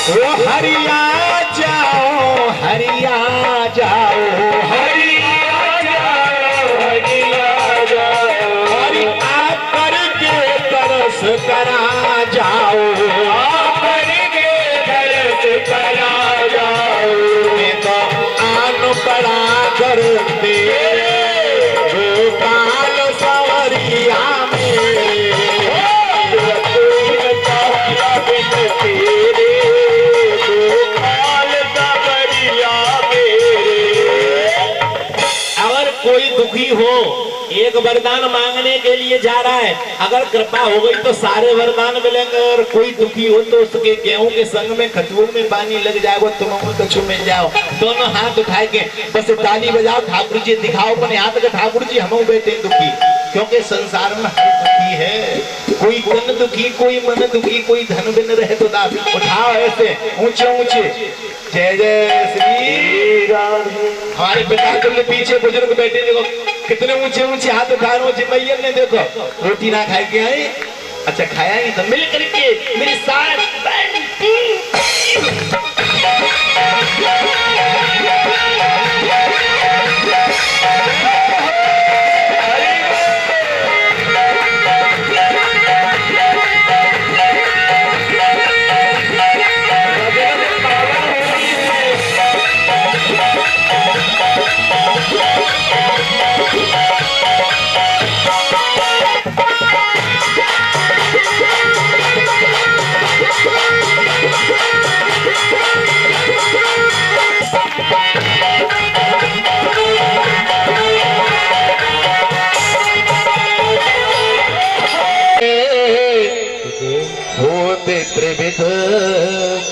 वो हरिया जाओ हरिया जाओ हरिया जाओ हरिया जाओ हरि आकर के तरस करा जाओ आकर के तरस करा जाओ मैं तो आन पड़ा कर दे गोपाल सवरिया दुखी हो एक वरदान मांगने के लिए जा रहा है, अगर कृपा हो गई तो सारे वरदान मिलेंगे। और कोई दुखी हो तो उसके गेहूं के संग में खतूर में पानी लग जाएगा, तुम कछु में जाओ। दोनों हाथ उठाए के बस ताली बजाओ, ठाकुर जी दिखाओ अपने हाथ के, ठाकुर जी हम बैठे दुखी, क्योंकि संसार में दुखी है, कोई तन दुखी, कोई मन दुखी, कोई धन बिन रहे तो दास। उठाओ ऐसे ऊंचे ऊंचे, जय जय श्री राम। हमारे पिता तुमने पीछे बुजुर्ग बैठे, देखो कितने ऊंचे ऊंचे हाथ उठा रहे हो। जिम्मैया ने देखो रोटी ना खाए के आए, अच्छा खाया नहीं तो मिल करके मेरे साथ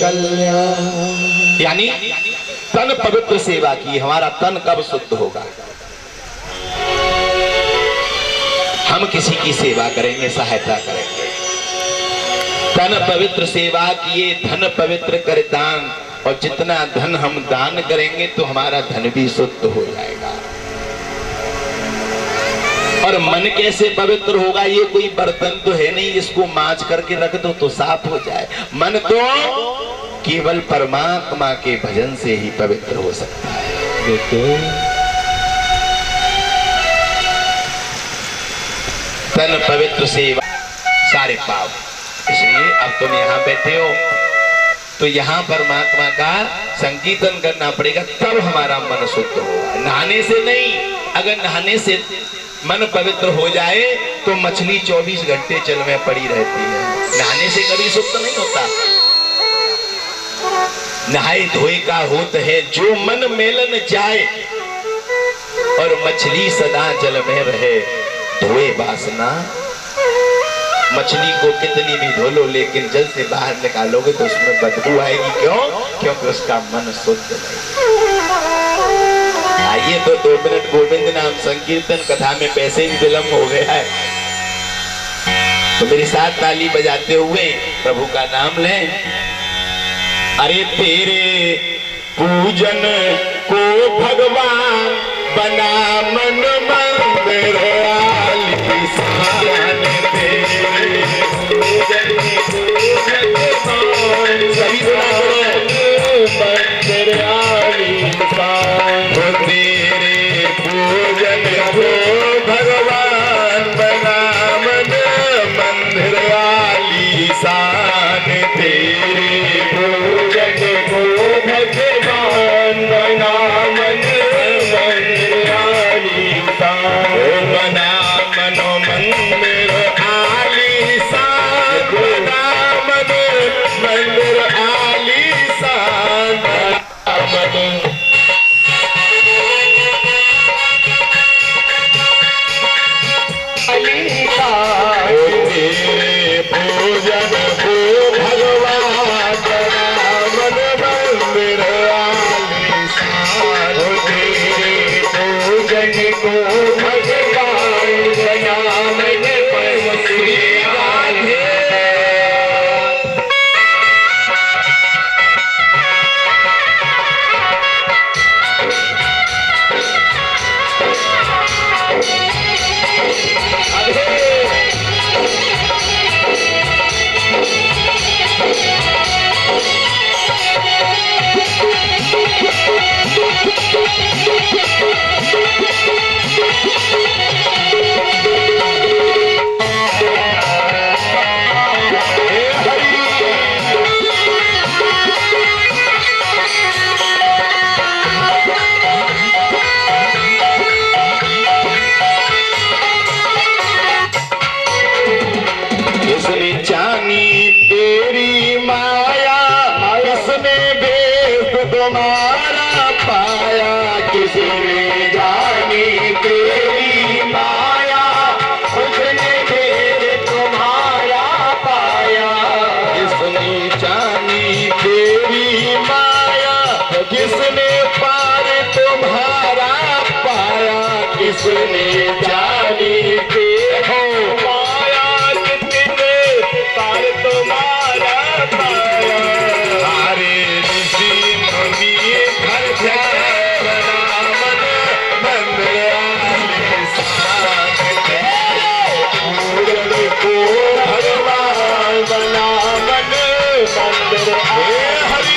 कल्याण, यानी तन पवित्र सेवा की। हमारा तन कब शुद्ध होगा? हम किसी की सेवा करेंगे, सहायता करेंगे। तन पवित्र सेवा किए, धन पवित्र कर दान, और जितना धन हम दान करेंगे तो हमारा धन भी शुद्ध हो जाएगा। और मन कैसे पवित्र होगा? ये कोई बर्तन तो है नहीं जिसको मांज करके रख दो तो साफ हो जाए। मन तो केवल परमात्मा के भजन से ही पवित्र हो सकता है। तन पवित्र सेवा सारे पाप। इसलिए अब तुम यहाँ बैठे हो तो यहाँ परमात्मा का संकीर्तन करना पड़ेगा, तब हमारा मन शुद्ध होगा, नहाने से नहीं। अगर नहाने से मन पवित्र हो जाए तो मछली 24 घंटे जल में पड़ी रहती है, नहाने से कभी शुद्ध नहीं होता। नहाए धोए का होत है जो मन मेलन जाए, और मछली सदा जल में रहे धोए वासना। मछली को कितनी भी धो लो लेकिन जल से बाहर निकालोगे तो उसमें बदबू आएगी। क्यों? क्योंकि उसका मन शुद्ध नहीं। आइए तो 2 मिनट गोविंद नाम संकीर्तन कथा में पैसे ही विलम्ब हो गया है, तो मेरे साथ ताली बजाते हुए प्रभु का नाम लें। अरे तेरे पूजन को भगवान बना मन मंदिर आलीशान, तेरे पूजन को भगवान सभी मंदिर आलीशान, तेरे पूजन को भगवान बना मन मंदिर आलीशान, तेरे पूजन को भगवान बना मन मंदिर आलीशान, बना मनो मंदिर तुम्हारा पाया किसने जानी तेरी माया, उसने भेद तुम्हारा पाया। किसने जानी तेरी माया, किसने पार तुम्हारा पाया, किसने जानी तेरी माया, किसने पार तुम्हारा पाया। सारे ऋषि मुनि घर बना मन मंगल साथ पूरन को भगवान बना मन मंदिर हरि।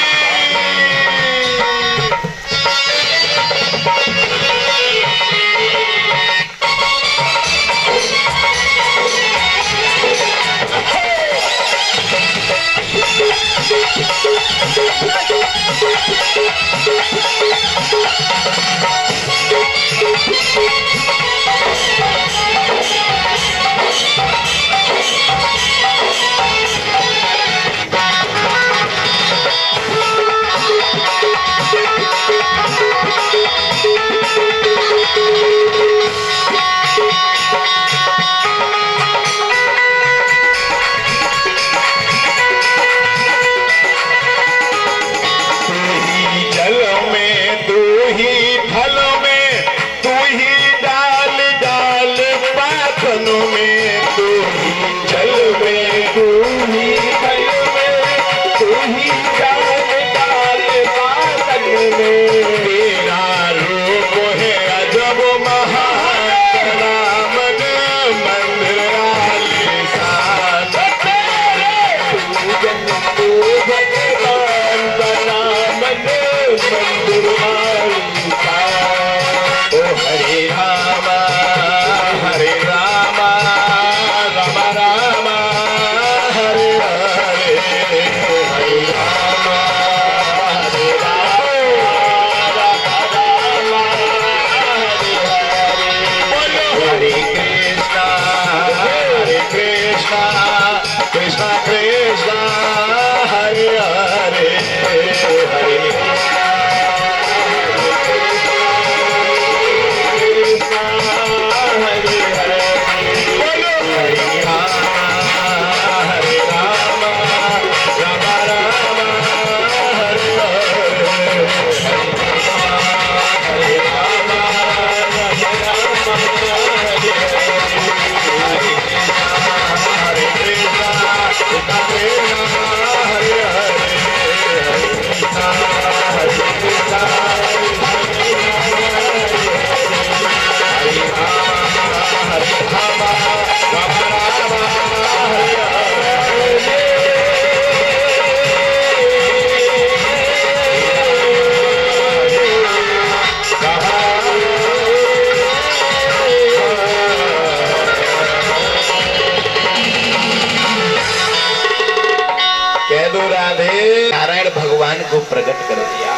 नारायण भगवान को प्रकट कर दिया।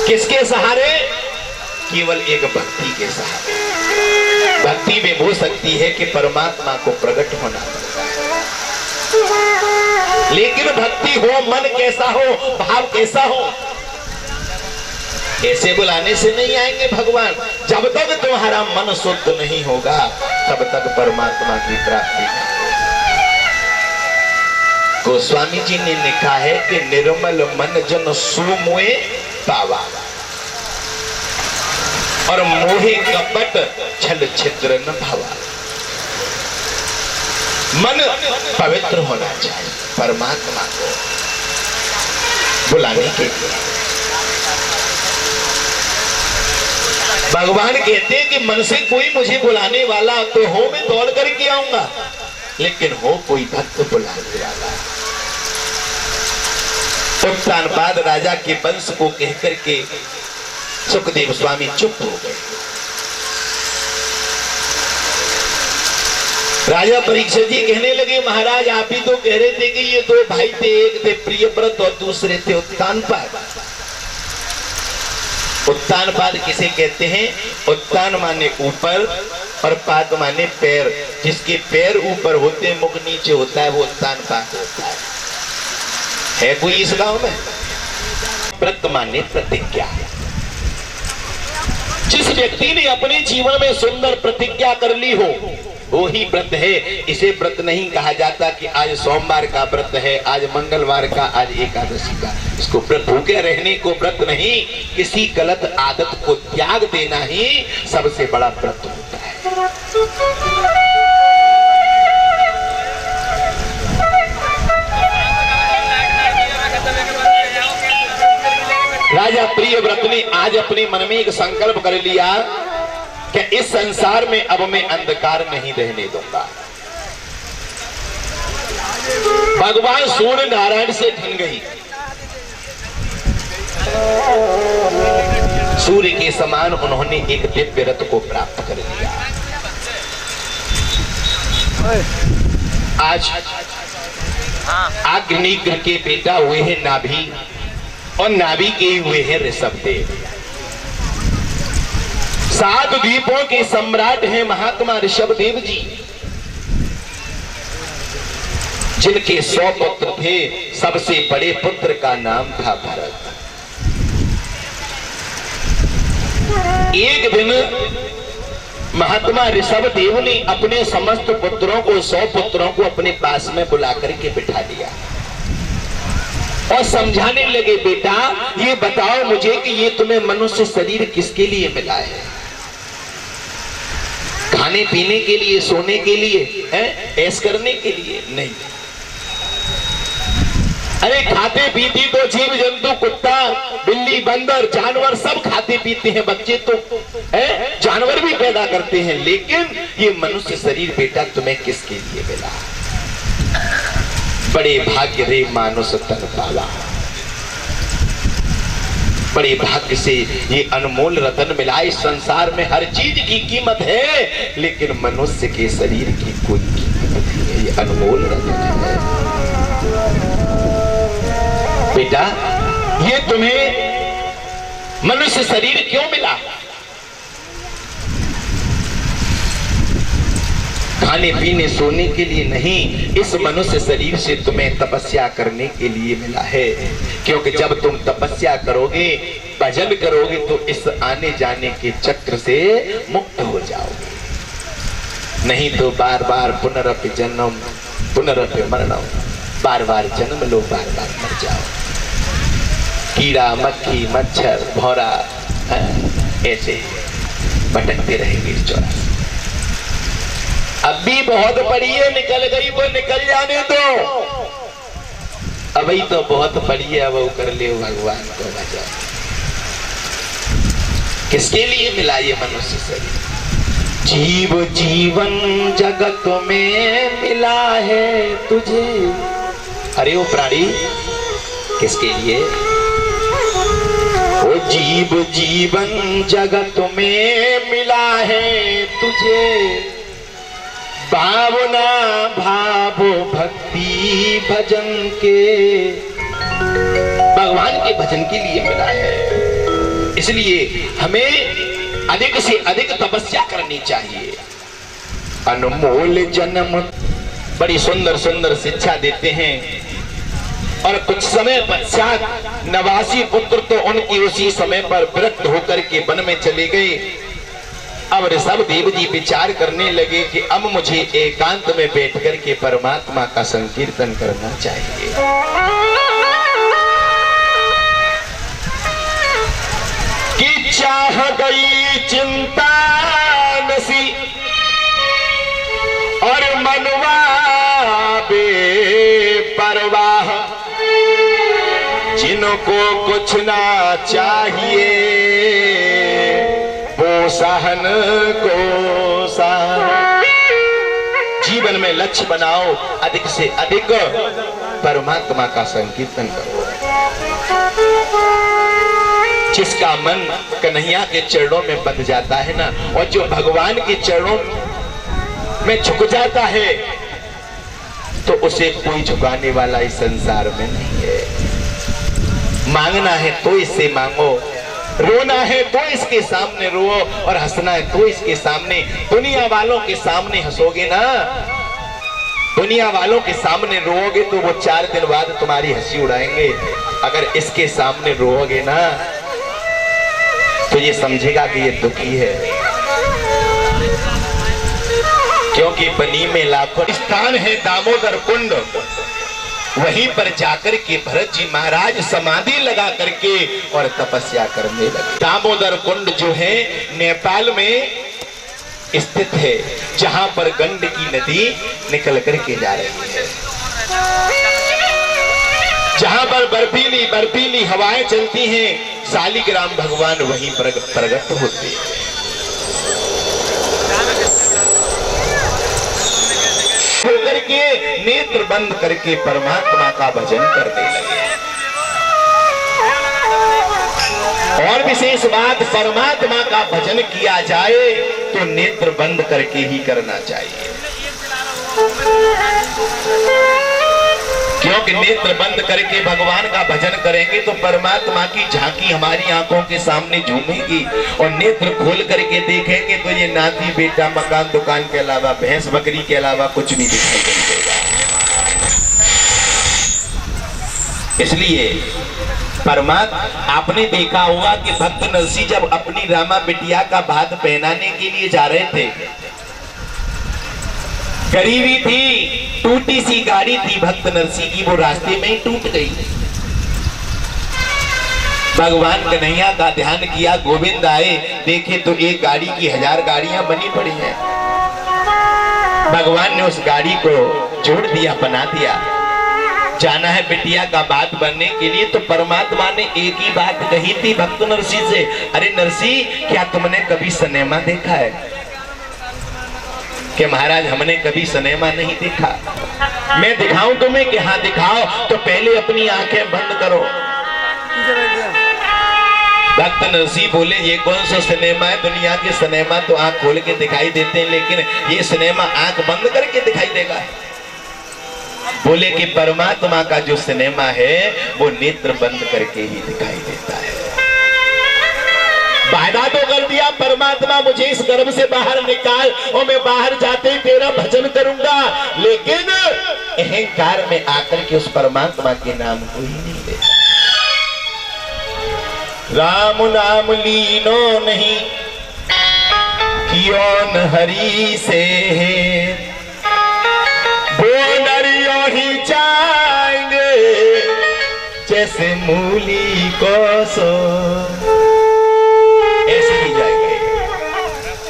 किसके सहारे? केवल एक भक्ति के सहारे। भक्ति में वो शक्ति है कि परमात्मा को प्रकट होना पड़ता है। लेकिन भक्ति हो, मन कैसा हो, भाव कैसा हो, ऐसे बुलाने से नहीं आएंगे भगवान। जब तक तुम्हारा मन शुद्ध नहीं होगा तब तक परमात्मा की प्राप्ति नहीं। गोस्वामी जी ने लिखा है कि निर्मल मन जन सुमोए पावा, और मोहे कपट छल छिद्र न भावा। मन पवित्र होना चाहिए परमात्मा को बुलाने के लिए। भगवान कहते हैं कि मन से कोई मुझे बुलाने वाला तो हो, मैं दौड़ करके आऊंगा, लेकिन हो कोई भक्त बुलाने वाला। उत्तानपाद राजा के वंश को कहकर के सुखदेव स्वामी चुप हो गए। राजा परीक्षित जी कहने लगे, महाराज आप ही तो कह रहे थे कि ये दो भाई थे, एक थे प्रियव्रत और दूसरे थे उत्तानपाद। उत्तानपाद किसे कहते हैं? उत्तान माने ऊपर और पाद माने पैर। जिसके पैर ऊपर होते मुख नीचे होता है वो उत्तानपाद होता है कोई इस गांव में? व्रत माने प्रतिज्ञा। जिस व्यक्ति ने अपने जीवन में सुंदर प्रतिज्ञा कर ली हो वो ही व्रत है। इसे व्रत नहीं कहा जाता कि आज सोमवार का व्रत है, आज मंगलवार का, आज एकादशी का। इसको व्रत भूखे रहने को व्रत नहीं, किसी गलत आदत को त्याग देना ही सबसे बड़ा व्रत होता है। राजा प्रियव्रत ने आज अपने मन में एक संकल्प कर लिया कि इस संसार में अब मैं अंधकार नहीं रहने दूंगा। भगवान सूर्य नारायण से ठन गई, सूर्य के समान उन्होंने एक दिव्य रथ को प्राप्त कर लिया। आज अग्निग्रह के बेटा हुए हैं नाभि और नाभि के हुए हैं ऋषभदेव। 7 द्वीपों के सम्राट हैं महात्मा ऋषभदेव जी, जिनके 100 पुत्र थे। सबसे बड़े पुत्र का नाम था भरत। एक दिन महात्मा ऋषभदेव ने अपने समस्त पुत्रों को 100 पुत्रों को अपने पास में बुला करके बिठा दिया और समझाने लगे, बेटा ये बताओ मुझे कि ये तुम्हें मनुष्य शरीर किसके लिए मिला है? खाने पीने के लिए, सोने के लिए, ऐश करने के लिए? नहीं। अरे खाते पीते तो जीव जंतु, कुत्ता बिल्ली बंदर जानवर सब खाते पीते हैं, बच्चे तो जानवर भी पैदा करते हैं, लेकिन ये मनुष्य शरीर बेटा तुम्हें किसके लिए मिला? बड़े भाग्य रे मानुष तन पावा। बड़े भाग्य से ये अनमोल रतन मिला। इस संसार में हर चीज की कीमत है, लेकिन मनुष्य के शरीर की कोई कीमत नहीं है। ये अनमोल रतन है बेटा। ये तुम्हें मनुष्य शरीर क्यों मिला? खाने पीने सोने के लिए नहीं, इस मनुष्य शरीर से तुम्हें तपस्या करने के लिए मिला है। क्योंकि जब तुम तपस्या करोगे, भजन करोगे, तो इस आने जाने के चक्र से मुक्त हो जाओगे। नहीं तो बार बार पुनरपि जन्म पुनरपि मरणम, बार बार जन्म लो, बार बार मर जाओ। कीड़ा मक्खी मच्छर भौरा ऐसे भटकते रहेंगे इस चौराहे। अब भी बहुत पड़ी है, निकल गई वो निकल जाने दो। अभी तो बहुत पड़ी है, अब वो कर ले भगवान को बचा। किसके लिए मिला ये मनुष्य शरीर? जीव जीवन जगत में मिला है तुझे। अरे वो प्राणी किसके लिए? वो जीव जीवन जगत में मिला है तुझे। भावना भाव भक्ति भजन के, भगवान के भजन के लिए मिला है। इसलिए हमें अधिक से अधिक तपस्या करनी चाहिए। अनमोल जन्म, बड़ी सुंदर सुंदर शिक्षा देते हैं। और कुछ समय पश्चात 89 पुत्र तो उनकी उसी समय पर विरक्त होकर के वन में चले गए। अब ऋषभदेव जी विचार करने लगे कि अब मुझे एकांत में बैठ कर के परमात्मा का संकीर्तन करना चाहिए। कि चाह गई चिंता नसी और मनवा बेपरवाह, जिनको कुछ ना चाहिए वो सहन को सह। जीवन में लक्ष्य बनाओ, अधिक से अधिक परमात्मा का संकीर्तन करो। जिसका मन कन्हैया के चरणों में बंध जाता है ना, और जो भगवान के चरणों में झुक जाता है, तो उसे कोई झुकाने वाला इस संसार में नहीं है। मांगना है तो इससे मांगो, रोना है तो इसके सामने रो, और हंसना है तो इसके सामने। दुनिया वालों के सामने हंसोगे ना, दुनिया वालों के सामने रोओगे तो वो 4 दिन बाद तुम्हारी हंसी उड़ाएंगे। अगर इसके सामने रोओगे ना तो ये समझेगा कि ये दुखी है। क्योंकि बनी में लाखों स्थान है दामोदर कुंड, वहीं पर जाकर के भरत जी महाराज समाधि लगा करके और तपस्या करने लगे। दामोदर कुंड जो है नेपाल में स्थित है, जहां पर गंडकी नदी निकल करके जा रही है, जहां पर बर्फीली बर्फीली हवाएं चलती हैं, शालिग्राम भगवान वहीं प्रकट होते हैं। करके नेत्र बंद करके परमात्मा का भजन करने लगे। और विशेष बात, परमात्मा का भजन किया जाए तो नेत्र बंद करके ही करना चाहिए, क्योंकि नेत्र बंद करके भगवान का भजन करेंगे तो परमात्मा की झांकी हमारी आंखों के सामने झूमेगी, और नेत्र खोल करके देखेंगे तो ये नाती बेटा मकान दुकान के अलावा, भैंस बकरी के अलावा कुछ नहीं दिखाई देगा। इसलिए आपने देखा होगा कि भक्त नरसिंह जब अपनी रामा बिटिया का भात पहनाने के लिए जा रहे थे, गरीबी थी, टूटी सी गाड़ी थी भक्त नरसिंह की, वो रास्ते में ही टूट गई। भगवान कन्हैया का ध्यान किया, गोविंद आए, देखे तो एक गाड़ी की 1000 गाड़ियां बनी पड़ी हैं। भगवान ने उस गाड़ी को जोड़ दिया, बना दिया। जाना है बिटिया का बात बनने के लिए, तो परमात्मा ने एक ही बात कही थी भक्त नरसिंह से, अरे नरसिंह, क्या तुमने कभी सिनेमा देखा है? कि महाराज हमने कभी सिनेमा नहीं देखा। मैं दिखाऊं तुम्हें? कि हाँ दिखाओ। तो पहले अपनी आंखें बंद करो। भक्त नरसिंह बोले, ये कौन सा सिनेमा है? दुनिया के सिनेमा तो आंख खोल के दिखाई देते हैं, लेकिन ये सिनेमा आंख बंद करके दिखाई देगा। बोले कि परमात्मा का जो सिनेमा है वो नेत्र बंद करके ही दिखाई देता है। वादा तो कर दिया, परमात्मा मुझे इस गर्भ से बाहर निकाल और मैं बाहर जाते ही तेरा भजन करूंगा, लेकिन अहंकार में आकर के उस परमात्मा के नाम को ही नहीं लेता। राम नाम लीनो नहीं कियोन हरि से, वो नरियो ही जाएंगे जैसे मूली को सो। ऐसे ही जाएंगे,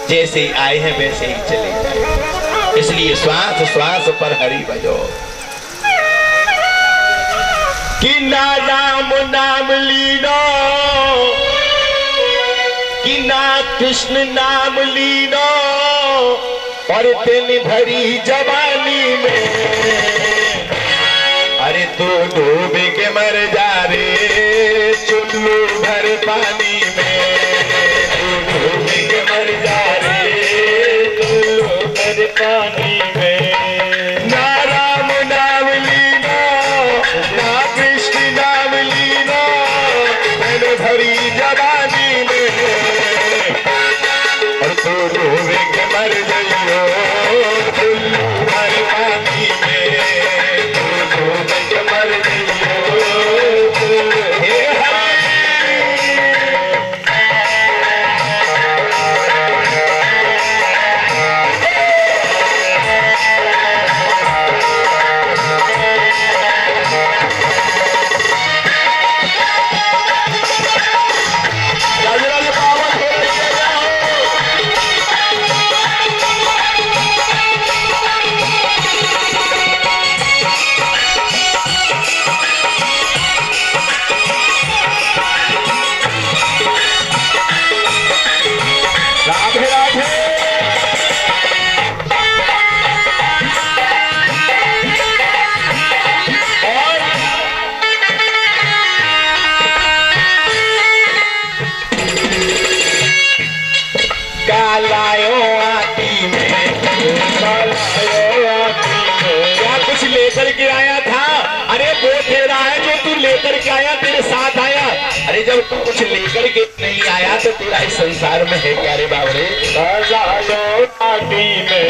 जैसे ही आए हैं वैसे ही चले जाएंगे। इसलिए श्वास श्वास पर हरि भजो। कि ना राम नाम लीनो, कि ना कृष्ण नाम लीनो, और तेन भरी जवानी में, अरे तू डूब के मर जा रे चुल्लू भर पानी में, तू डूब के मर जा रे चुल्लू भर पानी में। ना राम नाम लीनो, ना कृष्ण नाम लीनो, तेन भरी जवानी में, और तू डूब के मर जाइयो चुल्लू भर पानी में, तू डूब के मर जाइयो। हे हरि अरे जब तू कुछ लेकर के नहीं आया तो तेरा इस संसार में है क्या रे बाबरे? लायो माटी में,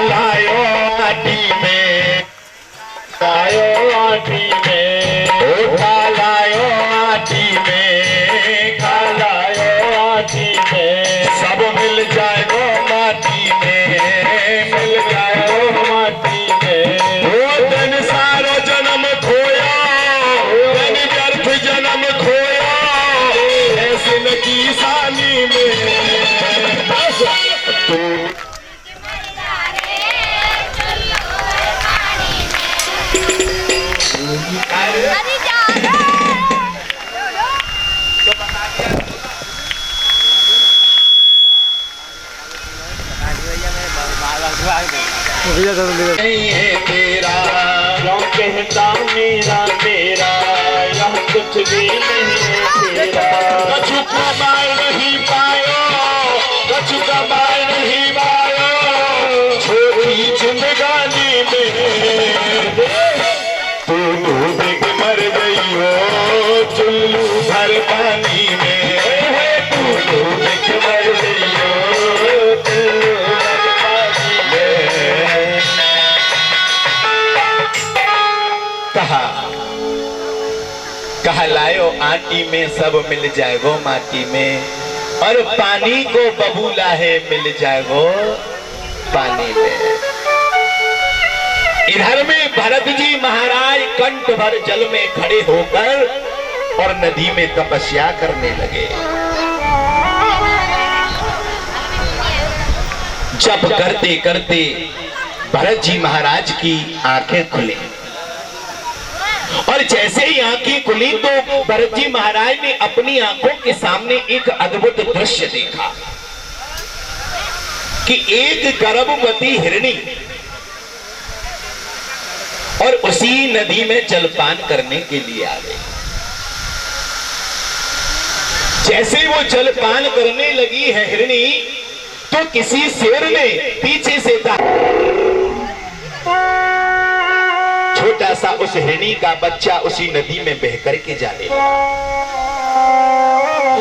लायो माटी में, लायो माटी में, लायो माटी में, लायो माटी में, सब मिल जाएगा माटी में, मिल जाए माटी में। वो धन सारो जन्म खोया, धन व्यर्थ जन्म खोया, ऐसे न की सानी में तू नहीं है तेरा, क्यों कहता मेरा मेरा, यह कुछ भी नहीं है तेरा। कछु कमाल नहीं पायो, कछु कमाल नहीं पायो, छोटी जिंदगानी में तू डूब के मर गई हो चुल्लू भर पानी में, तू डूब के मर गई हो चुल्लू भर पानी में। कहा लायो आटी में सब मिल जाएगो माटी में, और पानी को बबूला है मिल जाएगो पानी में। इधर में भरत जी महाराज कंठ भर जल में खड़े होकर और नदी में तपस्या करने लगे। जप करते करते भरत जी महाराज की आंखें खुली, और जैसे ही आंखें खुली तो भरत जी महाराज ने अपनी आंखों के सामने एक अद्भुत दृश्य देखा कि एक गर्भवती हिरणी और उसी नदी में जलपान करने के लिए आ गई। जैसे वो जलपान करने लगी है हिरणी, तो किसी शेर ने पीछे से छोटा सा उस हिरणी का बच्चा उसी नदी में बह करके जाने लगा,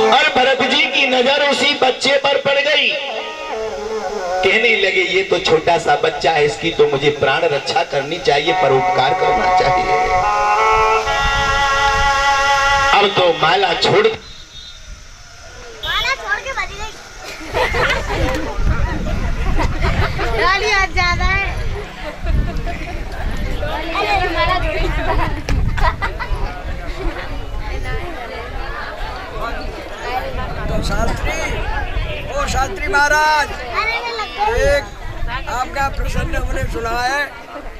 और भरत जी की नजर उसी बच्चे पर पड़ गई। कहने लगे ये तो छोटा सा बच्चा है, इसकी तो मुझे प्राण रक्षा करनी चाहिए, परोपकार करना चाहिए। अब तो माला छोड़ के बच गई। गाली आज ज्यादा है। तो शास्त्री महाराज, एक आपका प्रसन्न हमने सुना है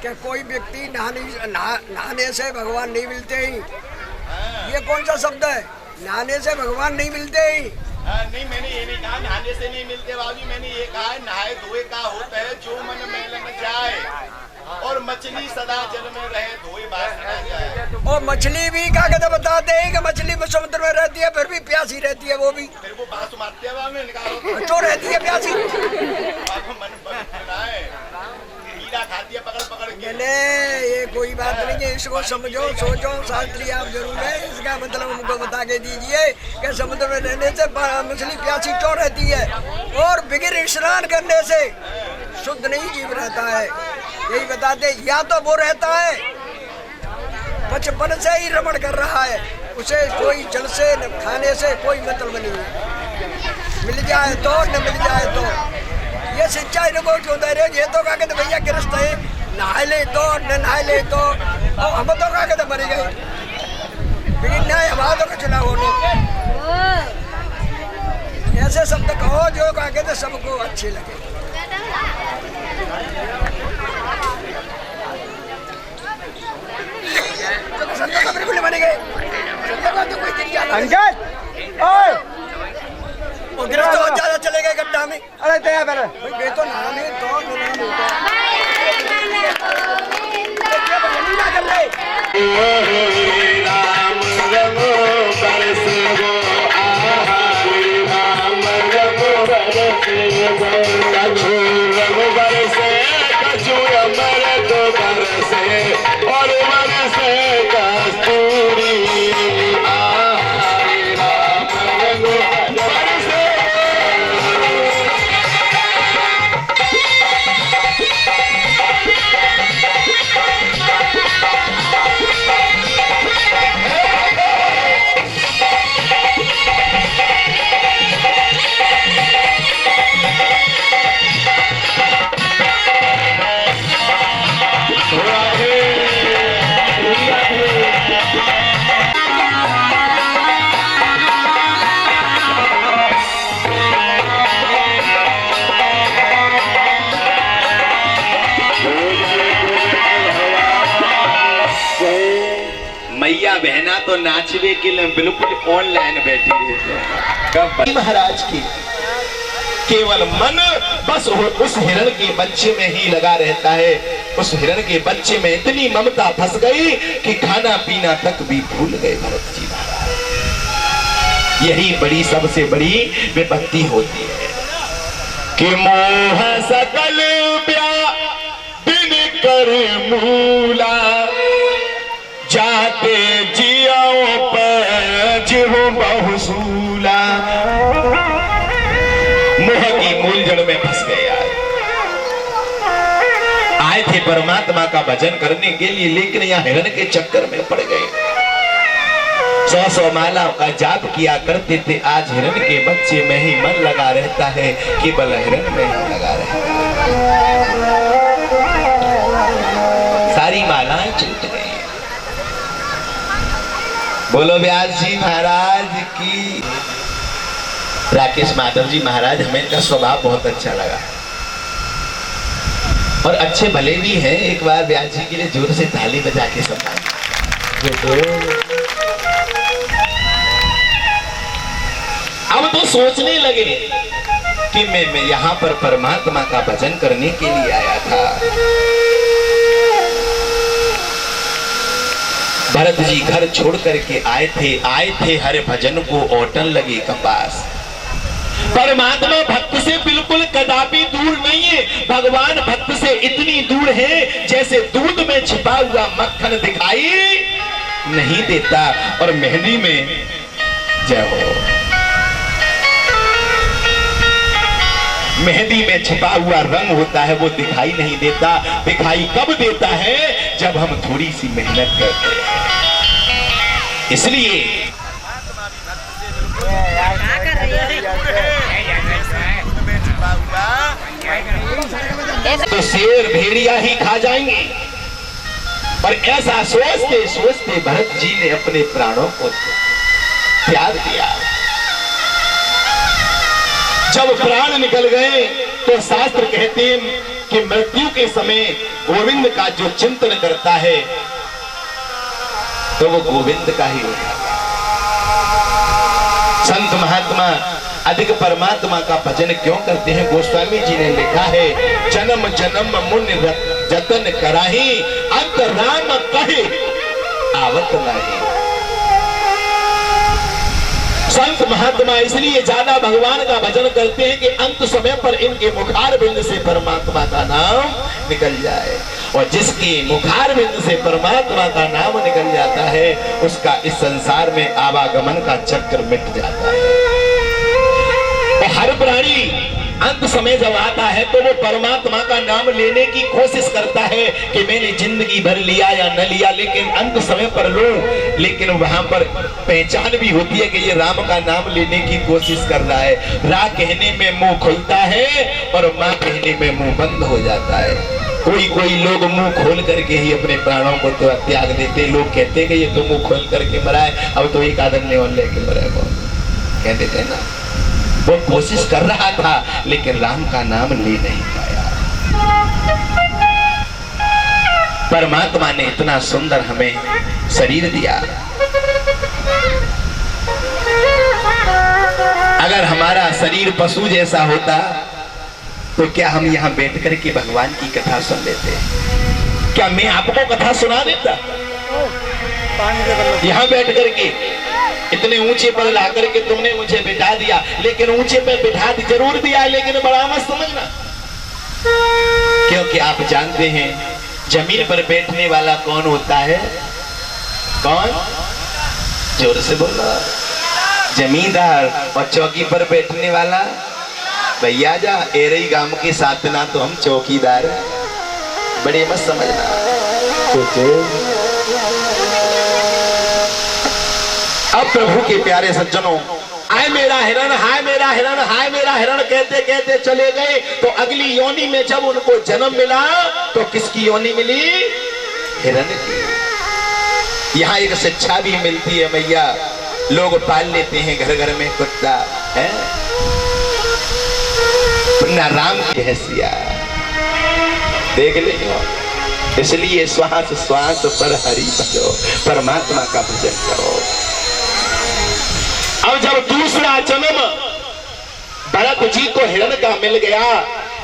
कि कोई व्यक्ति नहाने से भगवान नहीं मिलते ही। ये कौन सा शब्द है? नहाने से भगवान नहीं मिलते ही। नहीं, मैंने ये नहीं कहा नहाने से नहीं मिलते बाबू, मैंने ये कहा नहाए धोए का होता है जो मन मैल न जाए, और मछली सदा जल में रहे धोए बाहर न जाए। और मछली भी क्या कहते बताते हैं कि मछली भी समुद्र में रहती है, फिर भी प्यासी रहती है। वो भी फिर वो बात मारते हैं बाबू, निकालो जो रहती है प्यासी। मन हीरा खाती है पकड़ पकड़ के। ये कोई बात नहीं है, इसको समझो सोचो शास्त्री आप जरूर है। इसका मतलब हमको बता के दीजिए कि समुद्र में रहने से मछली प्यासी क्यों रहती है, और बगैर स्नान करने से शुद्ध नहीं जीव रहता है। यही बताते, या तो वो रहता है बचपन से ही रमण कर रहा है, उसे कोई जल से न खाने से कोई मतलब नहीं है। मिल जाए तो न मिल जाए तो ये सच्चाई इनको क्यों दे रहे? ये तो क्या कहते भैया गिरस्त है, नहा ले तो न नहा ले तो, और हम तो क्या कहते मर गए, लेकिन नहीं हमारा तो चुनाव होने। ऐसे शब्द कहो जो क्या कहते सबको अच्छे लगे। बिल्कुल बने गए गिरफ्त बहुत ज्यादा चले गए गड्ढा में। अरे दया भाई तो नाने तो राम रमो बरस गो राम रमो बरस गो, कछु रम बरसे कछु अमृत बरसे और बरसे भैया बहना तो नाचवे के लिए बिल्कुल ऑनलाइन बैठी रहती महाराज की केवल मन बस उस हिरण के बच्चे में ही लगा रहता है। उस हिरण के बच्चे में इतनी ममता फंस गई कि खाना पीना तक भी भूल गए भरत जी महाराज। यही बड़ी सबसे बड़ी विपत्ति होती है कि मोह सकल बिन कर मूला जाते जियाओ पर जिहो बहुसूला। मोह की मूल जड़ में फंस गए आए थे परमात्मा का भजन करने के लिए, लेकिन यहाँ हिरण के चक्कर में पड़ गए। 100 माला का जाप किया करते थे, आज हिरण के बच्चे में ही मन लगा रहता है, केवल हिरण में ही लगा रहता है। सारी मालाएं छूट गई। बोलो व्यास जी महाराज की। राकेश माधव जी महाराज, हमें इनका स्वभाव बहुत अच्छा लगा और अच्छे भले भी हैं। एक बार व्यास जी के लिए जोर से ताली बजा के सम्मान। अब तो सोचने लगे कि मैं यहाँ पर परमात्मा का भजन करने के लिए आया था। भरत जी घर छोड़ करके आए थे हर भजन को ओटन लगे कपास। परमात्मा भक्त से बिल्कुल कदापि दूर नहीं है। भगवान भक्त से इतनी दूर है जैसे दूध में छिपा हुआ मक्खन दिखाई नहीं देता और मेहंदी में जय हो, मेहंदी में छिपा हुआ रंग होता है वो दिखाई नहीं देता। दिखाई कब देता है? जब हम थोड़ी सी मेहनत करते हैं। इसलिए तो शेर भेड़िया ही खा जाएंगे। और ऐसा सोचते सोचते भरत जी ने अपने प्राणों को त्याग दिया। जब प्राण निकल गए तो शास्त्र कहते हैं कि मृत्यु के समय गोविंद का जो चिंतन करता है तो वो गोविंद का ही होता है। संत महात्मा अधिक परमात्मा का भजन क्यों करते हैं? गोस्वामी जी ने लिखा है, जन्म जन्म मुनि जतन कराही, अंत राम कहे आवत नहीं। संत महात्मा इसलिए ज्यादा भगवान का भजन करते हैं कि अंत समय पर इनके मुखार बिंद से परमात्मा का नाम निकल जाए। और जिसके मुखार बिंद से परमात्मा का नाम निकल जाता है उसका इस संसार में आवागमन का चक्र मिट जाता है। तो हर प्राणी अंत समय जब आता है तो वो परमात्मा का नाम लेने की कोशिश करता है कि मैंने जिंदगी भर लिया या न लिया, लेकिन अंत समय पर लो। लेकिन वहां पर पहचान भी होती है कि ये राम का नाम लेने की कोशिश कर रहा है। रा कहने में मुंह खुलता है और माँ कहने में मुंह बंद हो जाता है। कोई लोग मुंह खोल करके ही अपने प्राणों को तो त्याग देते। लोग कहते कि ये तो मुंह खोल करके मरा है, अब तो एक आदम ने और लेके मरा है, कह देते हैं ना। वो कोशिश कर रहा था लेकिन राम का नाम ले नहीं पाया। परमात्मा ने इतना सुंदर हमें शरीर दिया। अगर हमारा शरीर पशु जैसा होता तो क्या हम यहाँ बैठ कर के भगवान की कथा सुन लेते? क्या मैं आपको कथा सुना देता? यहाँ बैठ करके इतने ऊंचे पर ला करके तुमने मुझे बिठा दिया, लेकिन ऊंचे पर बिठा जरूर दिया लेकिन बड़ा मत समझना, क्योंकि आप जानते हैं जमीन पर बैठने वाला कौन होता है? कौन? जोर से बोलो। जमींदार। और चौकी पर बैठने वाला भैया जा एरई गांव के साथ ना तो हम चौकीदार हैं, बड़े मत समझना। अब प्रभु के प्यारे सज्जनों, आए मेरा हिरण, हाय मेरा हिरण, हाय मेरा हिरण कहते कहते चले गए। तो अगली योनि में जब उनको जन्म मिला तो किसकी योनि मिली? हिरण की। यहाँ एक शिक्षा भी मिलती है भैया, लोग पाल लेते हैं घर घर में कुत्ता है ना, राम की हैसियत देख ले। इसलिए श्वास श्वास पर हरि भजो, परमात्मा का भजन करो। अब जब दूसरा जन्म भरत जी को हिरण का मिल गया,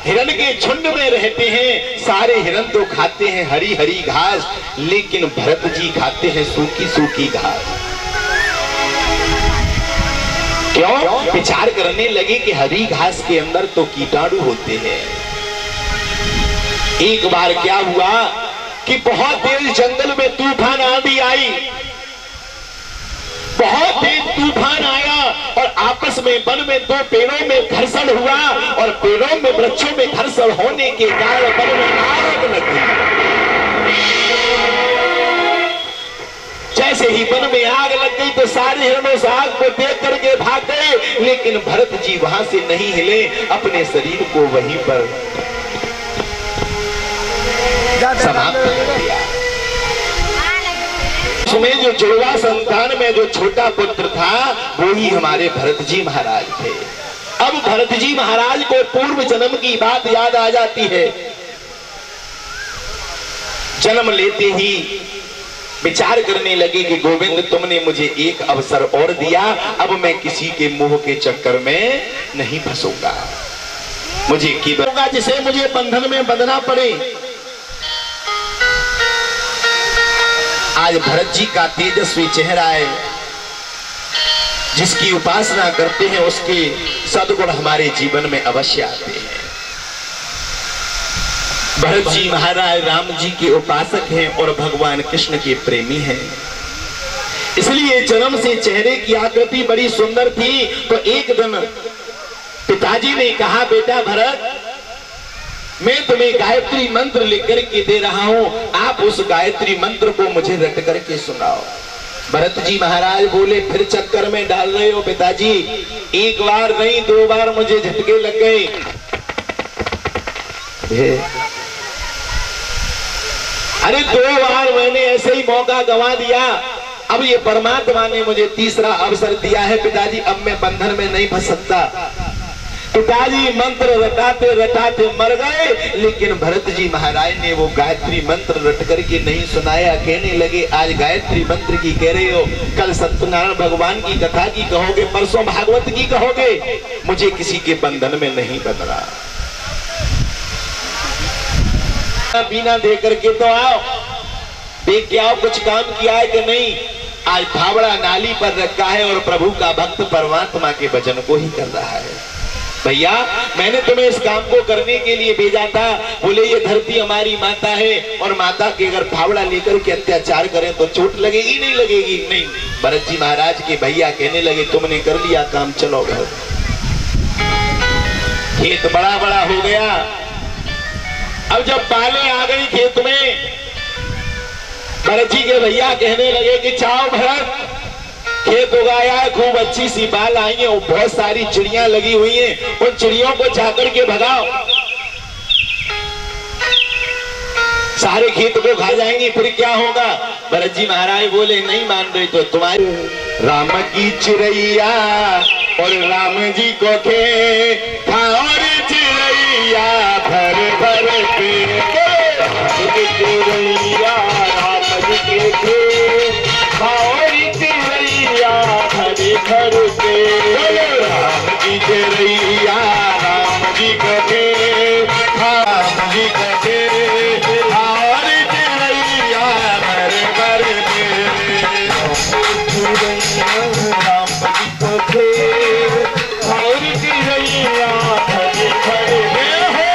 हिरण के झुंड में रहते हैं, सारे हिरण तो खाते हैं हरी हरी घास, लेकिन भरत जी खाते हैं सूखी सूखी घास। क्यों? विचार करने लगे कि हरी घास के अंदर तो कीटाणु होते हैं। एक बार क्या हुआ कि बहुत तेज जंगल में तूफान आंधी आई, बहुत तेज तूफान आया और आपस में वन में दो पेड़ों में घर्षण हुआ और पेड़ों में वृक्षों में घर्षण होने के कारण वन में आग लग गई। जैसे ही वन में आग लग गई तो सारे हिरणों उस आग को देख करके भाग गए, लेकिन भरत जी वहां से नहीं हिले, अपने शरीर को वहीं पर समाप्त कर दिया। उसमें जो जुड़वा संतान में जो छोटा पुत्र था वो ही हमारे भरत जी महाराज थे। अब भरत जी महाराज को पूर्व जन्म की बात याद आ जाती है। जन्म लेते ही विचार करने लगे कि गोविंद तुमने मुझे एक अवसर और दिया, अब मैं किसी के मुंह के चक्कर में नहीं फंसूंगा, मुझे की होगा जिसे मुझे बंधन में बंधना पड़े। आज भरत जी का तेजस्वी चेहरा है, जिसकी उपासना करते हैं उसके सद्गुण हमारे जीवन में अवश्य आते हैं। भरत जी महाराज राम जी के उपासक हैं और भगवान कृष्ण के प्रेमी हैं, इसलिए जन्म से चेहरे की आकृति बड़ी सुंदर थी। तो एक दिन पिताजी ने कहा, बेटा भरत, मैं तुम्हें गायत्री मंत्र लिख करके दे रहा हूं, आप उस गायत्री मंत्र को मुझे रट करके सुनाओ। भरत जी महाराज बोले, फिर चक्कर में डाल रहे हो पिताजी, एक बार नहीं 2 बार मुझे झटके लग गए। अरे 2 बार मैंने ऐसे ही मौका गंवा दिया, अब ये परमात्मा ने मुझे तीसरा अवसर दिया है पिताजी, अब मैं बंधन में नहीं फंस सकता। पिताजी मंत्र रटाते रटाते मर गए, लेकिन भरत जी महाराज ने वो गायत्री मंत्र रट करके नहीं सुनाया। कहने लगे, आज गायत्री मंत्र की कह रहे हो, कल सत्यनारायण भगवान की कथा की कहोगे, परसों भागवत की कहोगे, मुझे किसी के बंधन में नहीं बंधना। बिना दे करके तो आओ, देख के आओ कुछ काम किया है कि नहीं। आज फावड़ा नाली पर रखा है और प्रभु का भक्त परमात्मा के भजन को ही कर रहा है। भैया, मैंने तुम्हें इस काम को करने के लिए भेजा था। बोले, ये धरती हमारी माता है और माता के अगर फावड़ा लेकर के अत्याचार करें तो चोट लगेगी नहीं लगेगी? नहीं। भरत जी महाराज के भैया कहने लगे, तुमने कर लिया काम, चलो घर। खेत बड़ा बड़ा हो गया। अब जब पाले आ गई खेत में, भरत जी के भैया कहने लगे कि चाओ भरत, खेत उगाया है, खूब अच्छी सी बाल आई है, बहुत सारी चिड़ियां लगी हुई हैं, उन चिड़ियों को जाकर के भगाओ, सारे खेत को खा जाएंगी, फिर क्या होगा? भरत जी महाराज बोले, नहीं मान रही तो तुम्हारी राम की चिड़ैया और राम जी को खे और चिड़ैया भर भर के चिड़ैया राम जी के खे और चिड़ैया भर भर के राम जी चिड़ैया राम जी को खे राम जी को खे और चिड़ैया भर भर के राम जी को खे और चिड़ैया भर भर के।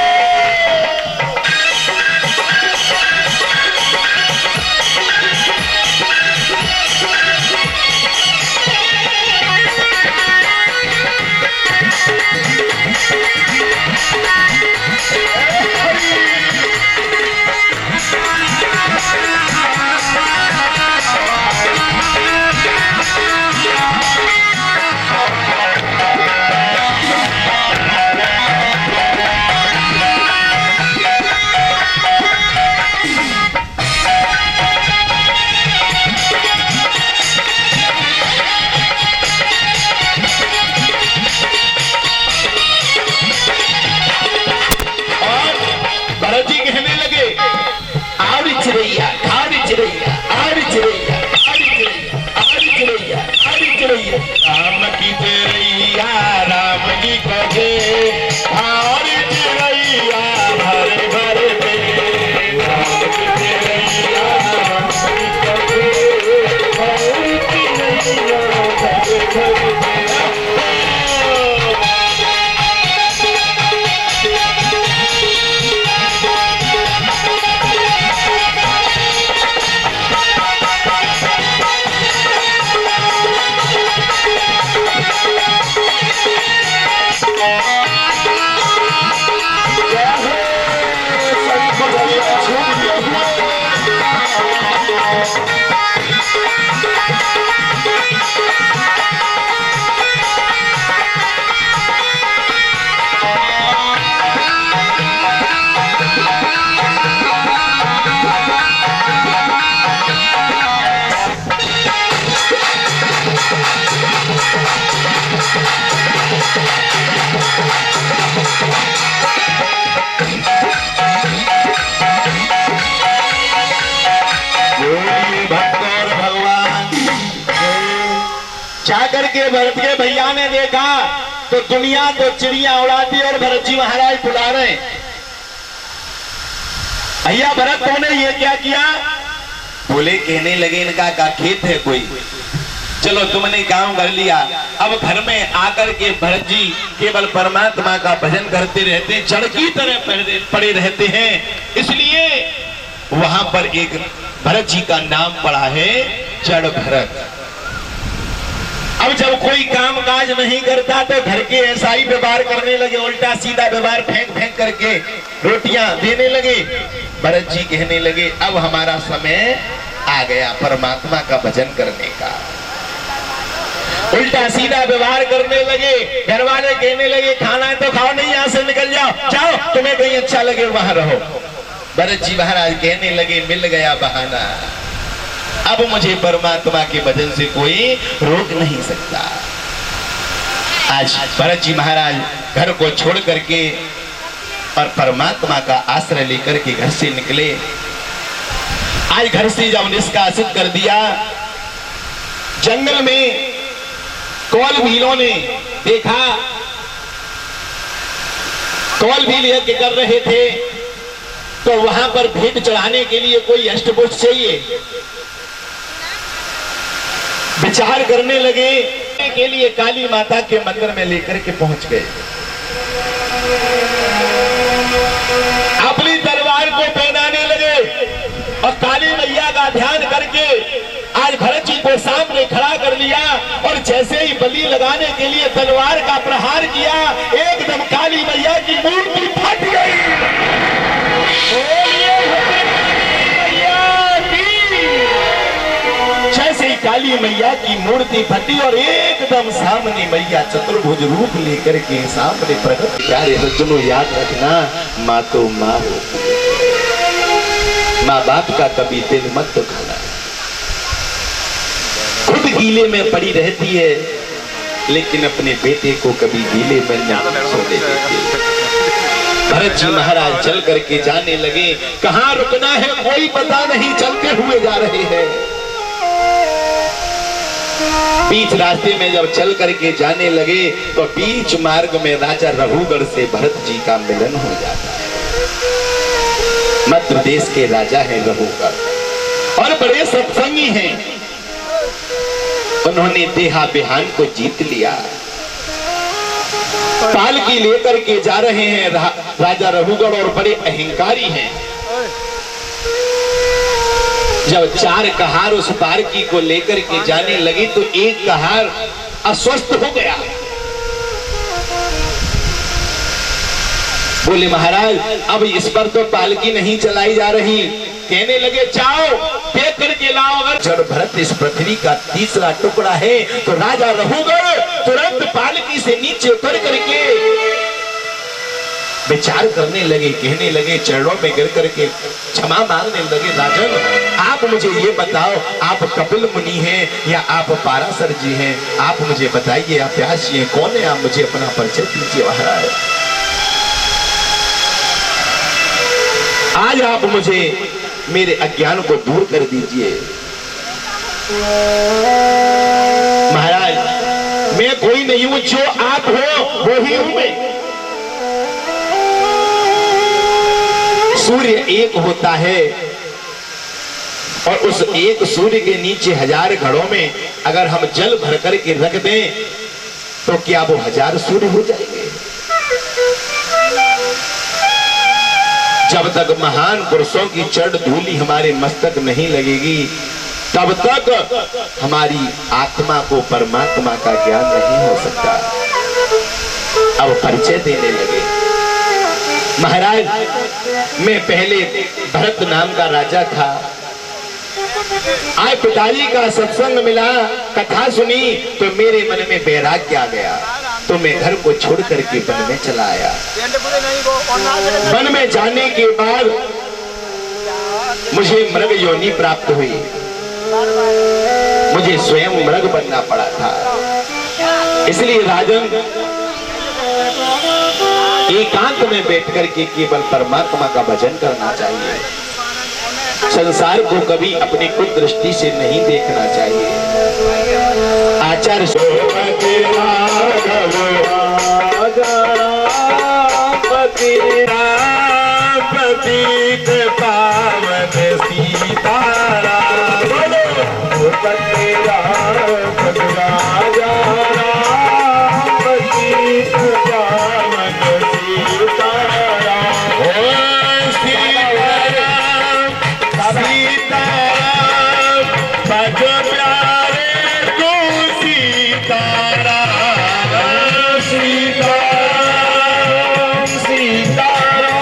जाकर के भरत के भैया ने देखा तो दुनिया तो चिड़िया उड़ाती और भरत जी महाराज बुला रहे। भैया भरत ने ये क्या किया? बोले कहने लगे इनका का खेत है कोई, चलो तुमने काम कर लिया। अब घर में आकर के भरत जी केवल परमात्मा का भजन करते रहते, जड़ की तरह पड़े रहते हैं, इसलिए वहां पर एक भरत जी का नाम पड़ा है जड़ भरत। अब जब कोई काम काज नहीं करता तो घर के ऐसा ही व्यवहार करने लगे, उल्टा सीधा व्यवहार फेंक फेंक करके रोटियां देने लगे। भरत जी कहने लगे अब हमारा समय आ गया परमात्मा का भजन करने का। उल्टा सीधा व्यवहार करने लगे। घर वाले कहने लगे खाना है तो खाओ, नहीं यहाँ से निकल जाओ, जाओ तुम्हें कहीं अच्छा लगे वहां रहो। भरत जी महाराज कहने लगे मिल गया बहाना, अब मुझे परमात्मा के भजन से कोई रोक नहीं सकता। आज भरत जी महाराज घर को छोड़ करके और परमात्मा का आश्रय लेकर के घर से निकले। आज घर से जब निष्कासित कर दिया, जंगल में कौल भीलों ने देखा, कौल भील यज्ञ कर रहे थे तो वहां पर भेंट चढ़ाने के लिए कोई अष्टपुष्ट चाहिए। विचार करने लगे के लिए काली माता के मंदिर में लेकर के पहुंच गए। अपनी तलवार को पहनाने लगे और काली मैया का ध्यान करके आज भरत जी को सामने खड़ा कर लिया और जैसे ही बलि लगाने के लिए तलवार का प्रहार किया, एकदम काली मैया की मूर्ति फट गई। जैसे ही काली मैया की मूर्ति फटी और एकदम सामने मैया चतुर्भुज रूप लेकर के सामने प्रकट। प्यारे सज्जनों याद रखना, माँ तो माँ हो, माँ बाप का कभी दिल मत दुखाना। खुद गीले में पड़ी रहती है लेकिन अपने बेटे को कभी गीले में ना सोने देती। भरत जी महाराज चल करके जाने लगे, कहाँ रुकना है कोई पता नहीं, चलते हुए जा रहे हैं। बीच रास्ते में जब चल करके जाने लगे तो बीच मार्ग में राजा रघुगढ़ से भरत जी का मिलन हो जाता है। मध्य देश के राजा हैं रघुगढ़ और बड़े सत्संगी हैं। उन्होंने देहा बिहान को जीत लिया। पालकी लेकर के जा रहे हैं राजा रघुगढ़ और बड़े अहंकारी हैं। जब चार कहार उस पालकी को लेकर के जाने लगी तो एक कहार अस्वस्थ हो गया। बोले महाराज अब इस पर तो पालकी नहीं चलाई जा रही। कहने लगे जाओ देख करके लाओ, अगर जड़ भरत इस पृथ्वी का तीसरा टुकड़ा है तो राजा रघुगढ़ तुरंत पालकी से नीचे उतर करके विचार करने लगे। कहने लगे चरणों में गिर करके क्षमा मांगने लगे, राजन आप मुझे ये बताओ आप कपिल मुनि हैं या आप पाराशर जी हैं, आप मुझे बताइए आप व्यास हैं, कौन है, आप मुझे अपना परिचय दीजिए महाराज। आज आप मुझे मेरे अज्ञान को दूर कर दीजिए। महाराज मैं कोई नहीं हूं, जो आप हो वो ही हूं मैं। सूर्य एक होता है और उस एक सूर्य के नीचे 1000 घड़ों में अगर हम जल भर करके रख दें तो क्या वो 1000 सूर्य हो जाएंगे? जब तक महान पुरुषों की चरण धूलि हमारे मस्तक नहीं लगेगी तब तक हमारी आत्मा को परमात्मा का ज्ञान नहीं हो सकता। अब परिचय देने लगे। महाराज मैं पहले भरत नाम का राजा था, आज पिताजी का सत्संग मिला, कथा सुनी तो मेरे मन में वैराग्य आ गया तो मैं घर को छोड़ करके वन में चला आया। वन में जाने के बाद मुझे मृग योनि प्राप्त हुई, मुझे स्वयं मृग बनना पड़ा था। इसलिए राजन एकांत में बैठ करके केवल परमात्मा का भजन करना चाहिए। संसार को कभी अपनी कुल दृष्टि से नहीं देखना चाहिए। आचार्य पतित पावन सीताराम बोलो तेरा राजा राम पतित पावन सीताराम ओ सीताराम सीताराम भज प्यारे तू सीताराम सीताराम सीताराम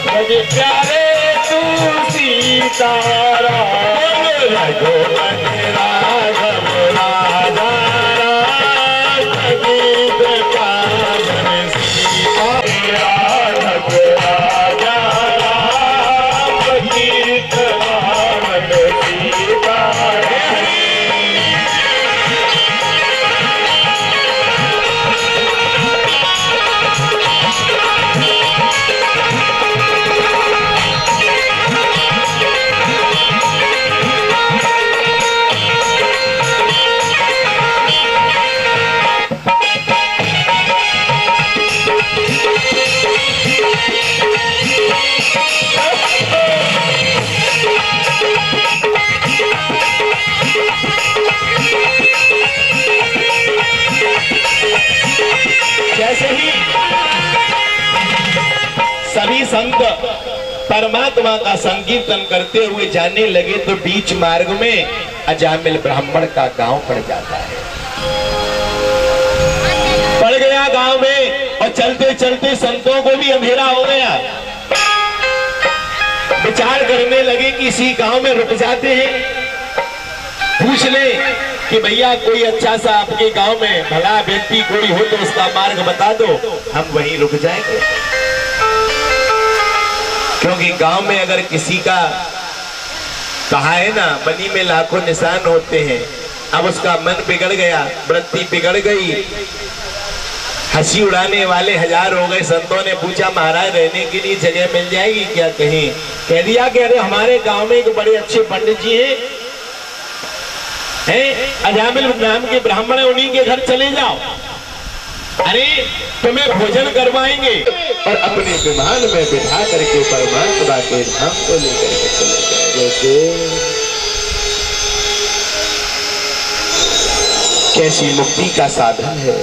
भज प्यारे तू सीताराम रघुपति राघव राजा राम पतित पावन सीताराम राजा राम पतित पावन सीताराम जैसे ही सभी संत परमात्मा का संकीर्तन करते हुए जाने लगे तो बीच मार्ग में अजामिल ब्राह्मण का गांव पड़ जाता है। पड़ गया गांव में और चलते चलते संतों को भी अंधेरा हो गया। विचार करने लगे कि इसी गांव में रुक जाते हैं, पूछ ले कि भैया कोई अच्छा सा आपके गांव में भला व्यक्ति कोई हो तो उसका मार्ग बता दो, हम वहीं रुक जाएंगे। क्योंकि गांव में अगर किसी का कहा है ना बनी में लाखों निशान होते हैं, अब उसका मन बिगड़ गया, वृत्ति बिगड़ गई, हंसी उड़ाने वाले हजार हो गए। संतों ने पूछा महाराज रहने के लिए जगह मिल जाएगी क्या कहीं? कह दिया कि अरे हमारे गांव में एक बड़े अच्छे पंडित जी हैं, अजामिल नाम के ब्राह्मण है, उन्हीं के घर चले जाओ, अरे तुम्हें भोजन करवाएंगे। और अपने विमान में बिठा करके परमात्मा के धाम को लेकर के चले जाएंगे। कैसी मुक्ति का साधन है।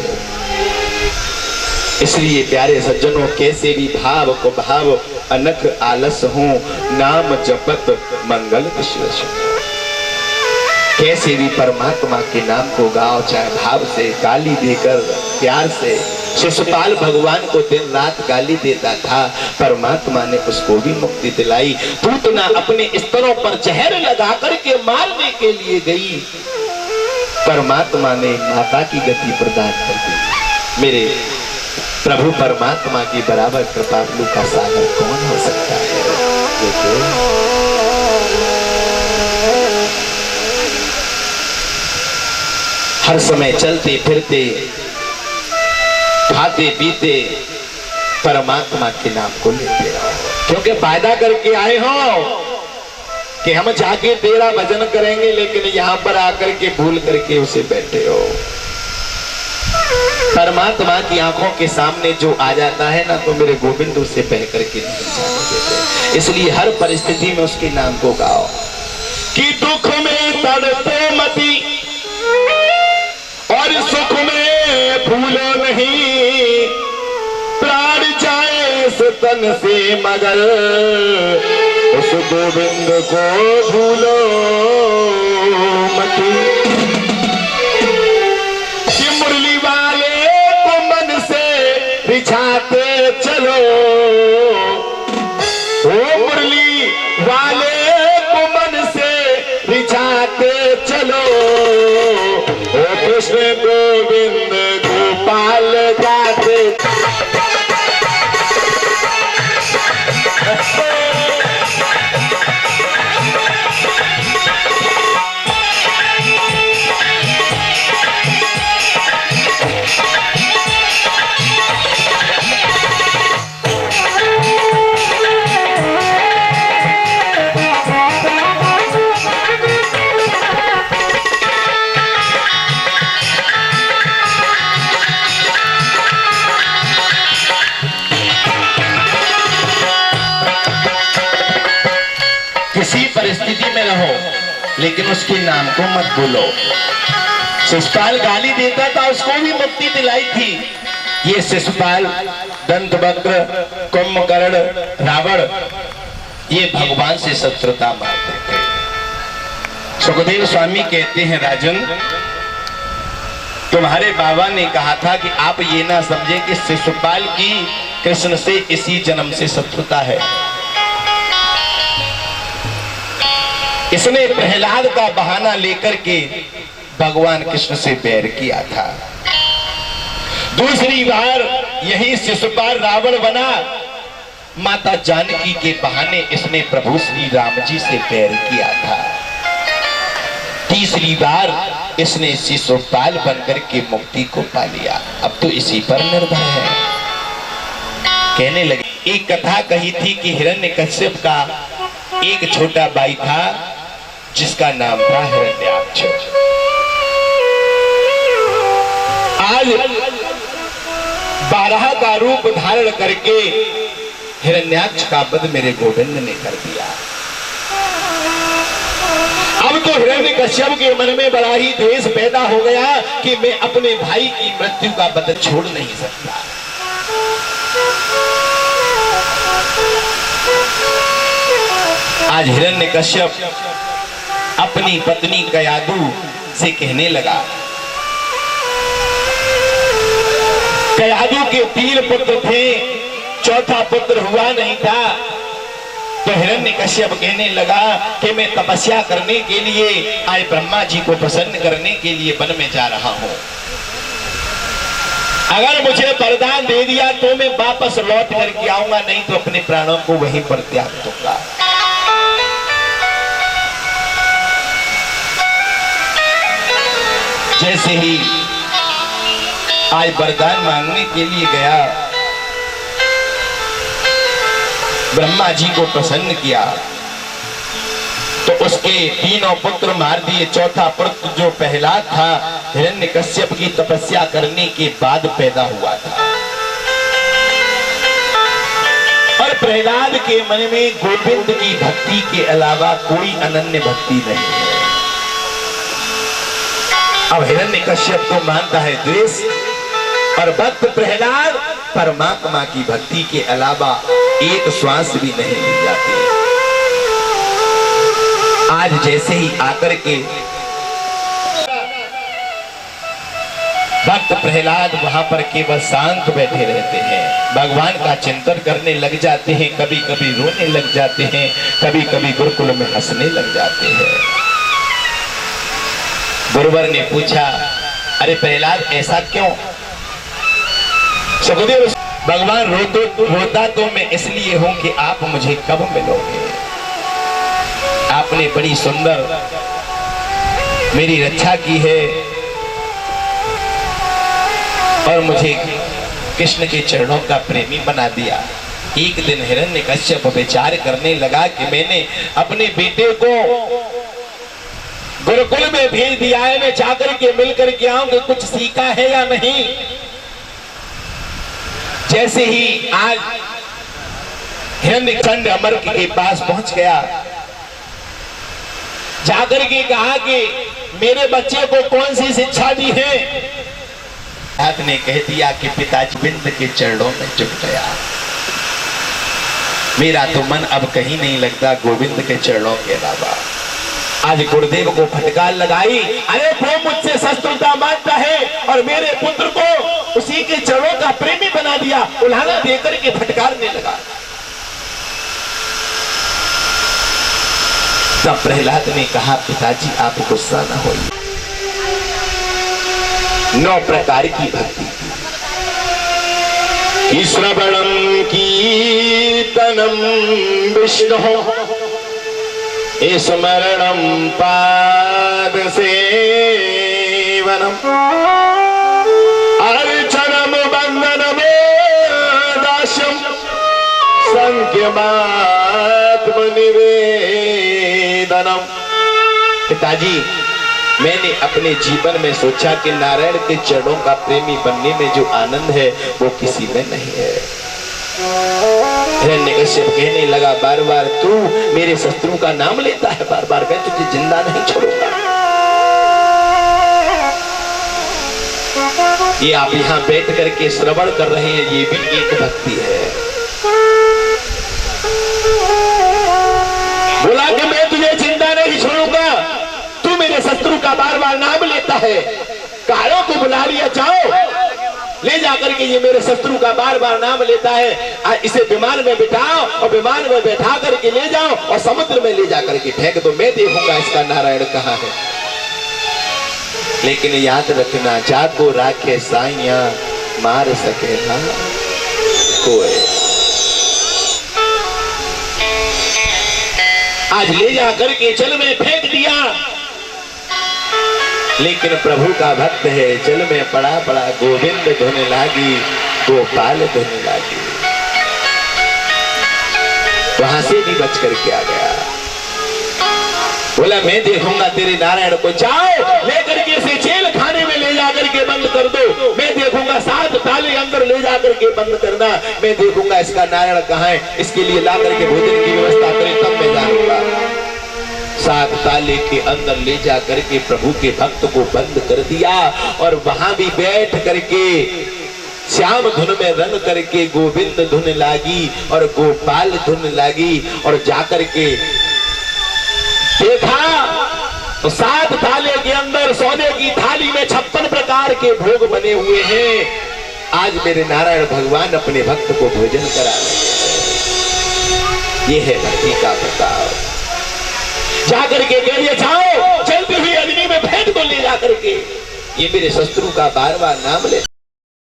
इसलिए प्यारे सज्जनों, कैसे भी भाव को भाव अनख आलस हो, नाम जपत मंगल विश्व। कैसे भी परमात्मा के नाम को गाओ, चाहे भाव से, गाली देकर, प्यार से। शिशुपाल भगवान को दिन रात गाली देता था, परमात्मा ने उसको भी मुक्ति दिलाई। पूतना अपने स्तरों पर जहर लगा करके मारने के लिए गई, परमात्मा ने माता की गति प्रदान कर दी। मेरे प्रभु परमात्मा की बराबर कृपालु का सागर कौन हो सकता है? हर समय चलते फिरते, खाते पीते परमात्मा के नाम को लेते रहो, क्योंकि फायदा करके आए हो कि हम जाके तेरा भजन करेंगे, लेकिन यहाँ पर आकर के भूल करके उसे बैठे हो। परमात्मा की आंखों के सामने जो आ जाता है ना, तो मेरे गोविंद उसे बह करके निकल जाने देते। इसलिए हर परिस्थिति में उसके नाम को गाओ कि दुख में तड़पो मती और सुख में भूलो नहीं, प्राण जाए इस तन से मगर उस गोविंद को भूलो मती। कि मुरली वाले को मन से रिझाते चलो, ओ मुरली वाले को मन से रिझाते चलो, ओ कृष्ण गोविंद गोपाल गाते। किसी परिस्थिति में रहो लेकिन उसके नाम को मत भूलो। शिशुपाल गाली देता था, उसको भी मुक्ति दिलाई थी। ये शिशुपाल, दंतवक्र, कुंभकर्ण, रावण, ये भगवान से शत्रुता मारते थे। सुखदेव स्वामी कहते हैं, राजन तुम्हारे बाबा ने कहा था कि आप ये ना समझें कि शिशुपाल की कृष्ण से इसी जन्म से शत्रुता है। इसने प्रहलाद का बहाना लेकर के भगवान कृष्ण से बैर किया था। दूसरी बार यही शिशुपाल रावण बना, माता जानकी के बहाने इसने प्रभु श्री राम जी से बैर किया था। तीसरी बार इसने शिशुपाल बनकर के मुक्ति को पा लिया। अब तो इसी पर निर्भर है। कहने लगे, एक कथा कही थी कि हिरण्यकश्यप का एक छोटा भाई था जिसका नाम था हिरण्याक्ष। आज 12 का रूप धारण करके हिरण्याक्ष का वध मेरे गोविंद ने कर दिया। अब तो हिरण्यकश्यप के मन में बड़ा ही द्वेष पैदा हो गया कि मैं अपने भाई की मृत्यु का वध छोड़ नहीं सकता। आज हिरण्यकश्यप अपनी पत्नी कयादु से कहने लगा, कयादु के 3 पुत्र थे, चौथा पुत्र हुआ नहीं था। तो हिरण्यकश्यप कहने लगा कि मैं तपस्या करने के लिए आज ब्रह्मा जी को प्रसन्न करने के लिए वन में जा रहा हूं। अगर मुझे वरदान दे दिया तो मैं वापस लौट करके आऊंगा, नहीं तो अपने प्राणों को वहीं पर त्याग दूंगा। जैसे ही आज वरदान मांगने के लिए गया, ब्रह्मा जी को प्रसन्न किया तो उसके 3 पुत्र मार दिए। चौथा पुत्र जो प्रहलाद था, हिरण्यकश्यप की तपस्या करने के बाद पैदा हुआ था। और प्रहलाद के मन में गोविंद की भक्ति के अलावा कोई अनन्य भक्ति नहीं है। अब हिरण्यकश्यप को मानता है द्वेष, और भक्त प्रहलाद परमात्मा की भक्ति के अलावा एक श्वास भी नहीं ले जाते। आज जैसे ही आकर के भक्त प्रहलाद वहां पर केवल शांत बैठे रहते हैं, भगवान का चिंतन करने लग जाते हैं, कभी कभी रोने लग जाते हैं, कभी कभी गुरुकुल में हंसने लग जाते हैं। गुरुवर ने पूछा, अरे प्रहलाद ऐसा क्यों? सुखदेव, भगवान रोता तो मैं इसलिए हूं कि आप मुझे कब मिलोगे। आपने बड़ी सुंदर मेरी रक्षा की है और मुझे कृष्ण के चरणों का प्रेमी बना दिया। एक दिन हिरण्यकश्यप विचार करने लगा कि मैंने अपने बेटे को गुरुकुल में भेज दिया है, मैं जाकर के मिलकर के आऊं कि कुछ सीखा है या नहीं। जैसे ही आज हिरण्यकश्यप अमर के पास पहुंच गया, जाकर के कहा कि मेरे बच्चे को कौन सी शिक्षा दी है। हाथ ने कह दिया कि पिताजी बिंद के चरणों में झुक गया, मेरा तो मन अब कहीं नहीं लगता गोविंद के चरणों के अलावा। आज गुरुदेव को फटकार लगाई, अरे वो मुझसे शत्रुता मानता है और मेरे पुत्र को उसी के चरणों का प्रेमी बना दिया। उल्हाना देकर के फटकारने लगा। तब प्रहलाद ने कहा, पिताजी आप गुस्सा न होइए। 9 प्रकार की भक्ति की, श्रवणम कीर्तनम विष्णु, स्मरणम पाद सेवनम, अर्चनम वंदनम दास्यम, संख्यमात्म निवेदनम। पिताजी, मैंने अपने जीवन में सोचा कि नारायण के चरणों का प्रेमी बनने में जो आनंद है वो किसी में नहीं है। हिरण्यकश्यप कहने लगा, बार बार तू मेरे शत्रु का नाम लेता है, बार बार मैं तुझे जिंदा नहीं छोड़ूंगा। ये आप यहाँ बैठ करके श्रवण कर रहे हैं, ये भी एक भक्ति है। बोला कि मैं तुझे जिंदा नहीं छोड़ूंगा, तू मेरे शत्रु का बार बार नाम लेता है। कालों को बुला लिया, जाओ ले जाकर के, ये मेरे शत्रु का बार बार नाम लेता है, इसे विमान में बिठाओ और विमान में बैठा करके ले जाओ और समुद्र में ले जाकर के फेंक दो, मैं देखूंगा इसका नारायण कहाँ है। लेकिन याद रखना, जाको राखे साइया मार सके ना कोई। आज ले जाकर के जल में फेंक दिया, लेकिन प्रभु का भक्त है, जल में पड़ा पड़ा गोविंद धुन लागी, गोपाल धुन लागी, वहां से भी बच करके आ गया। बोला मैं देखूंगा तेरे नारायण को, जाओ लेकर के इसे जेल खाने में ले जाकर के बंद कर दो, मैं देखूंगा 7 ताले अंदर ले जाकर के बंद करना, मैं देखूंगा इसका नारायण कहाँ है, इसके लिए ला करके भोजन की व्यवस्था करें तब मैं जानूंगा। 7 ताले के अंदर ले जा करके प्रभु के भक्त को बंद कर दिया और वहां भी बैठ करके श्याम धुन में रंग करके गोविंद धुन लागी और गोपाल धुन लागी। और जाकर के देखा तो 7 थाले के अंदर सोने की थाली में 56 प्रकार के भोग बने हुए हैं। आज मेरे नारायण भगवान अपने भक्त को भोजन करा रहे हैं। ये है भक्ति का प्रताप। जाकर के कह दिया, जाओ जलती हुई अग्नि में फेंक दो ले जाकर के, ये मेरे शत्रु का बार बार नाम ले।